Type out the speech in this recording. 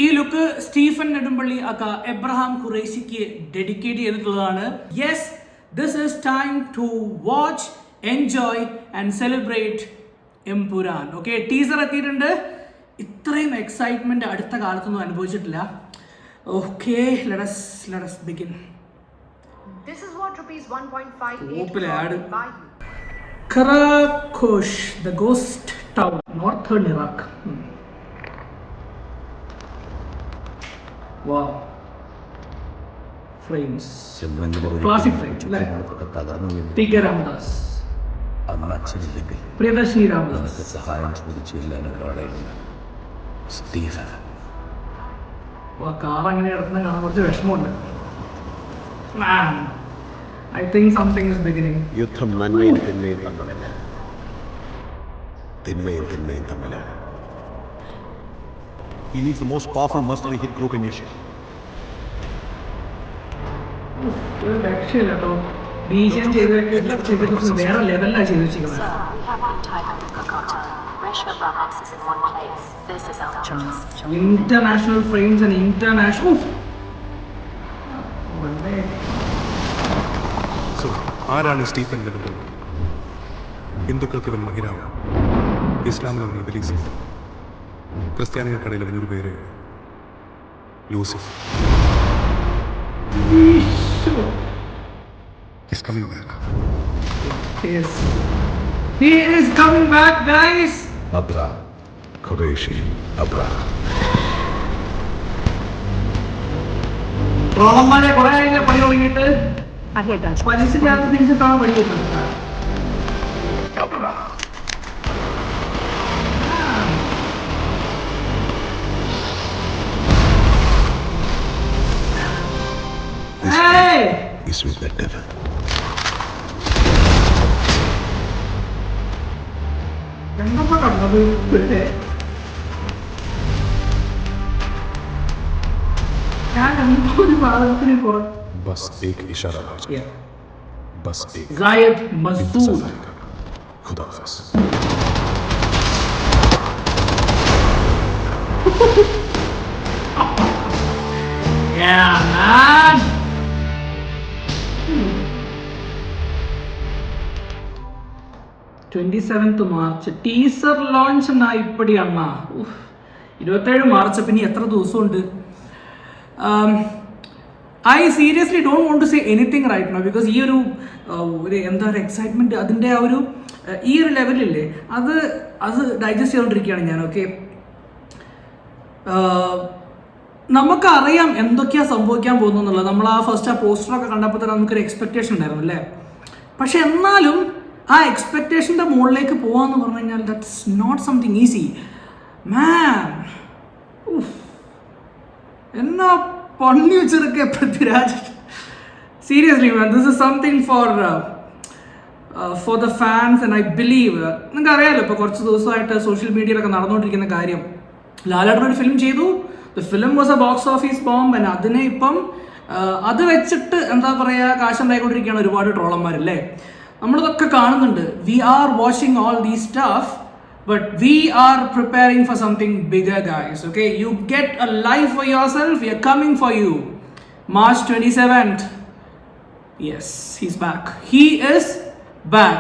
ഈ look Stephen Nedumpally aka Abraham ഖുറേഷിക്ക് dedicate ചെയ്തിട്ടുള്ളതാണ്. Yes, this is time to watch, enjoy and celebrate Empuraan. Okay, teaser എത്തിയിട്ടുണ്ട്. ഇത്രയും excitement അടുത്ത കാലത്തൊന്നും അനുഭവിച്ചിട്ടില്ല. Okay, let us begin. This is what rupees 1.58 crore buy you. Karakosh, the ghost town, northern Iraq. Wow. Frames. Classic frames. T.K. Ramadas. Priyadarshini Ramadas. Stephen. Car അങ്ങനെ കിടക്കുന്ന കാണാൻ കുറച്ച് വിഷമമുണ്ട്. I think something is beginning. യുദ്ധം നന്മയും തിന്മയും തമ്മിലല്ല, തിന്മയും തിന്മയും തമ്മിലാണ്. He needs the most powerful mercenary hit group in Asia. ഒരു രക്ഷയില്ല കേട്ടോ. BGM ചെയ്തിട്ട് വേറെ ലെവലിലാണ് ചെയ്ത് വെച്ചിരിക്കുന്നത്. International frames and international. So, ആരാണ് സ്റ്റീഫൻ നെടുമ്പള്ളി? ഹിന്ദുക്കൾക്ക് ഇവൻ മഹിരാവ്, ഇസ്ലാമിൽ അവൻ ഇബ്ലീസ്, ക്രിസ്ത്യാനികൾക്കിടയിൽ അവനൊരു പേര് Lucifer. He's coming back. He is coming back, guys. Abram Qureshi, Abram. റോമന്മാരെ കുറെ പണി തുടങ്ങിയിട്ട് പലിശില്ലാത്ത തിരിച്ചിട്ടാണ് പണി കിട്ടുന്നത്. He's with the devil. എന്തപ്പോ കണ്ടത്? ഞാൻ ഒരു ഭാഗത്തിന് പുറത്ത് बस एक इशारा भेजा, बस एक Zayed Masood. खुदा हाफिज. Yeah, man. March teaser launch എന്നാ ഇപ്പടി അമ്മ. 27 മാർച്ച്, പിന്നെ എത്ര ദിവസമുണ്ട്? I seriously don't want to say anything right now because ഈ ഒരു എന്താ പറയുക എക്സൈറ്റ്മെൻറ്റ് അതിൻ്റെ ആ ഒരു ഈ ഒരു ലെവലില്ലേ അത് ഡൈജസ്റ്റ് ചെയ്തുകൊണ്ടിരിക്കുകയാണ് ഞാൻ. ഓക്കെ, നമുക്കറിയാം എന്തൊക്കെയാണ് സംഭവിക്കാൻ പോകുന്നുള്ളത്. നമ്മൾ ആ പോസ്റ്ററൊക്കെ കണ്ടപ്പോൾ തന്നെ നമുക്കൊരു എക്സ്പെക്റ്റേഷൻ ഉണ്ടായിരുന്നു അല്ലേ. പക്ഷെ എന്നാലും ആ എക്സ്പെക്റ്റേഷൻ്റെ മുകളിലേക്ക് പോകാമെന്ന് പറഞ്ഞു കഴിഞ്ഞാൽ that's not something easy man. എന്നാ പണി വെച്ചിരിക്കെ Prithviraj. Seriously man, this is something for the fans and I believe. നിങ്ങൾക്ക് അറിയാമല്ലോ ഇപ്പോൾ കുറച്ച് ദിവസമായിട്ട് സോഷ്യൽ മീഡിയയിലൊക്കെ നടന്നുകൊണ്ടിരിക്കുന്ന കാര്യം. ലാലേട്ടൻ ഒരു ഫിലിം ചെയ്തു, the film was A box office bomb. And അതിനെ ഇപ്പം അത് വെച്ചിട്ട് എന്താ പറയുക കാശുണ്ടായിക്കൊണ്ടിരിക്കുകയാണ് ഒരുപാട് ട്രോളന്മാരല്ലേ. നമ്മളിതൊക്കെ കാണുന്നുണ്ട്. We are watching all these stuff, but we are preparing for something bigger, guys. Okay, you get a life for yourself. We are coming for you. March 27th. Yes, he's back. He is back.